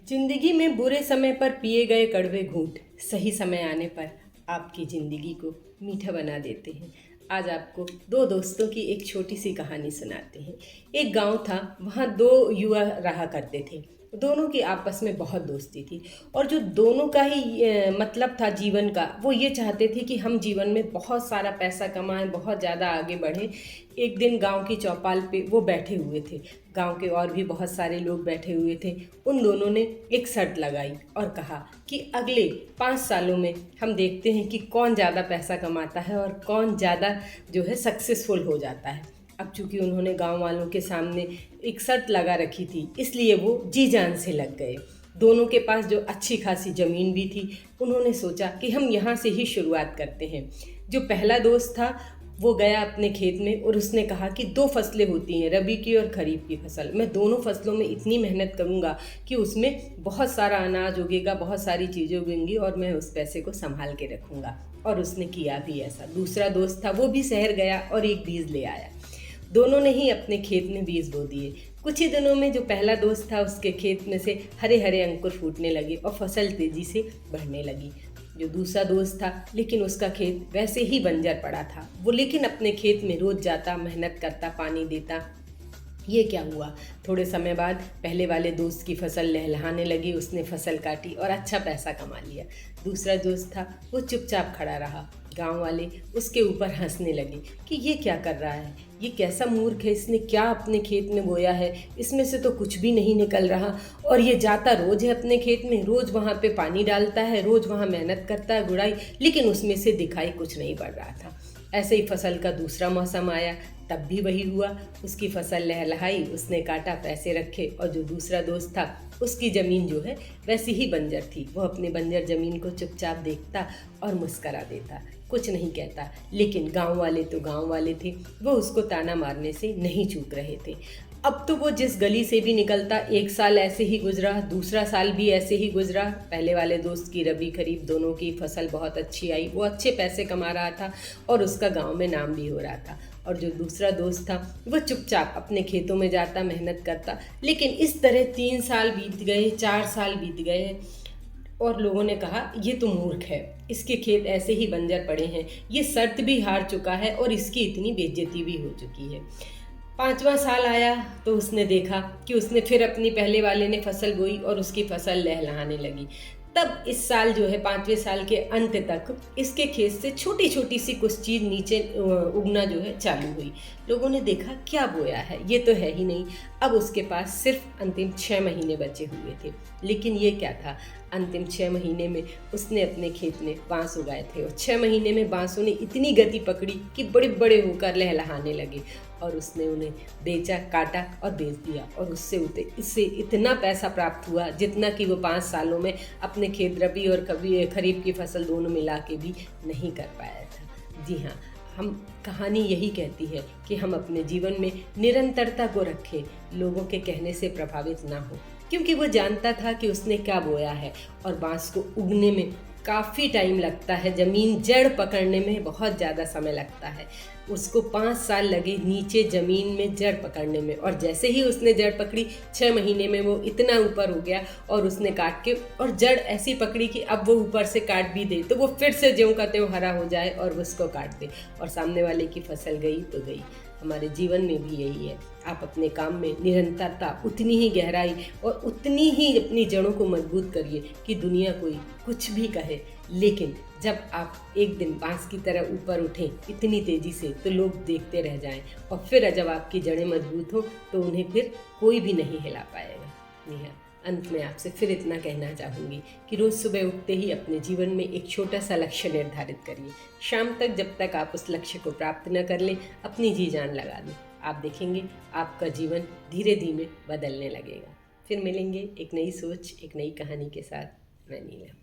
जिंदगी में बुरे समय पर पिए गए कड़वे घूंट सही समय आने पर आपकी जिंदगी को मीठा बना देते हैं। आज आपको दो दोस्तों की एक छोटी सी कहानी सुनाते हैं। एक गांव था, वहाँ दो युवा रहा करते थे। दोनों की आपस में बहुत दोस्ती थी और जो दोनों का ही मतलब था जीवन का, वो ये चाहते थे कि हम जीवन में बहुत सारा पैसा कमाएं, बहुत ज़्यादा आगे बढ़ें। एक दिन गांव की चौपाल पे वो बैठे हुए थे। गांव के और भी बहुत सारे लोग बैठे हुए थे। उन दोनों ने एक शर्त लगाई और कहा कि अगले 5 सालों में हम देखते हैं कि कौन ज़्यादा पैसा कमाता है और कौन ज़्यादा जो है सक्सेसफुल हो जाता है। अब चूंकि उन्होंने गांव वालों के सामने एक शर्त लगा रखी थी, इसलिए वो जी जान से लग गए। दोनों के पास जो अच्छी खासी ज़मीन भी थी, उन्होंने सोचा कि हम यहाँ से ही शुरुआत करते हैं। जो पहला दोस्त था वो गया अपने खेत में और उसने कहा कि दो फसलें होती हैं, रबी की और खरीफ की फसल। मैं दोनों फसलों में इतनी मेहनत करूंगा कि उसमें बहुत सारा अनाज उगेगा, बहुत सारी चीज़ें उगेंगी और मैं उस पैसे को संभाल के रखूंगा। और उसने किया भी ऐसा। दूसरा दोस्त था, वो भी शहर गया और एक बीज ले आया। दोनों ने ही अपने खेत में बीज बो दिए। कुछ ही दिनों में जो पहला दोस्त था, उसके खेत में से हरे हरे अंकुर फूटने लगे और फसल तेजी से बढ़ने लगी। जो दूसरा दोस्त था, लेकिन उसका खेत वैसे ही बंजर पड़ा था। वो लेकिन अपने खेत में रोज जाता, मेहनत करता, पानी देता। ये क्या हुआ, थोड़े समय बाद पहले वाले दोस्त की फसल लहलहाने लगी। उसने फसल काटी और अच्छा पैसा कमा लिया। दूसरा दोस्त था, वो चुपचाप खड़ा रहा। गांव वाले उसके ऊपर हंसने लगे कि ये क्या कर रहा है, ये कैसा मूर्ख है, इसने क्या अपने खेत में बोया है, इसमें से तो कुछ भी नहीं निकल रहा। और ये जाता रोज है अपने खेत में, रोज वहाँ पे पानी डालता है, रोज वहाँ मेहनत करता है, गुड़ाई, लेकिन उसमें से दिखाई कुछ नहीं पड़ रहा था। ऐसे ही फसल का दूसरा मौसम आया, तब भी वही हुआ। उसकी फसल लहलहाई, उसने काटा, पैसे रखे। और जो दूसरा दोस्त था, उसकी ज़मीन जो है वैसी ही बंजर थी। वो अपने बंजर ज़मीन को चुपचाप देखता और मुस्करा देता, कुछ नहीं कहता। लेकिन गांव वाले तो गांव वाले थे, वो उसको ताना मारने से नहीं चूक रहे थे। अब तो वो जिस गली से भी निकलता, एक साल ऐसे ही गुजरा, दूसरा साल भी ऐसे ही गुजरा। पहले वाले दोस्त की रबी खरीफ दोनों की फसल बहुत अच्छी आई, वो अच्छे पैसे कमा रहा था और उसका गांव में नाम भी हो रहा था। और जो दूसरा दोस्त था, वो चुपचाप अपने खेतों में जाता, मेहनत करता। लेकिन इस तरह 3 साल बीत गए, 4 साल बीत गए और लोगों ने कहा ये तो मूर्ख है, इसके खेत ऐसे ही बंजर पड़े हैं, ये शर्त भी हार चुका है और इसकी इतनी बेइज्जती भी हो चुकी है। 5वां साल आया तो उसने देखा कि उसने फिर अपनी पहले वाले ने फसल बोई और उसकी फसल लहलहाने लगी। तब इस साल जो है 5वें साल के अंत तक इसके खेत से छोटी छोटी सी कुछ चीज़ नीचे उगना जो है चालू हुई। लोगों ने देखा क्या बोया है, ये तो है ही नहीं। अब उसके पास सिर्फ अंतिम 6 महीने बचे हुए थे। लेकिन ये क्या था, अंतिम 6 महीने में उसने अपने खेत में बांस उगाए थे और 6 महीने में बांसों ने इतनी गति पकड़ी कि बड़े बड़े होकर लहलहाने लगे। और उसने उन्हें बेचा, काटा और बेच दिया और इससे इतना पैसा प्राप्त हुआ जितना कि वो 5 सालों में अपने खेत रबी और कभी खरीफ की फसल दोनों मिला के भी नहीं कर पाया था। जी हाँ, हम कहानी यही कहती है कि हम अपने जीवन में निरंतरता को रखें, लोगों के कहने से प्रभावित ना हो, क्योंकि वो जानता था कि उसने क्या बोया है। और बांस को उगने में काफ़ी टाइम लगता है, ज़मीन जड़ पकड़ने में बहुत ज़्यादा समय लगता है। उसको 5 साल लगे नीचे ज़मीन में जड़ पकड़ने में, और जैसे ही उसने जड़ पकड़ी 6 महीने में वो इतना ऊपर हो गया और उसने काट के, और जड़ ऐसी पकड़ी कि अब वो ऊपर से काट भी दे तो वो फिर से ज्यों का त्यों हरा हो जाए और उसको काट दे और सामने वाले की फसल गई तो गई। हमारे जीवन में भी यही है, आप अपने काम में निरंतरता, उतनी ही गहराई और उतनी ही अपनी जड़ों को मजबूत करिए कि दुनिया कोई कुछ भी कहे, लेकिन जब आप एक दिन बांस की तरह ऊपर उठें इतनी तेज़ी से तो लोग देखते रह जाएं, और फिर जब आपकी जड़ें मजबूत हो तो उन्हें फिर कोई भी नहीं हिला पाएगा। जी हाँ, अंत में आपसे फिर इतना कहना चाहूँगी कि रोज़ सुबह उठते ही अपने जीवन में एक छोटा सा लक्ष्य निर्धारित करिए। शाम तक जब तक आप उस लक्ष्य को प्राप्त न कर लें, अपनी जी जान लगा दें। आप देखेंगे आपका जीवन धीरे धीरे बदलने लगेगा। फिर मिलेंगे एक नई सोच, एक नई कहानी के साथ। मैं नीलम।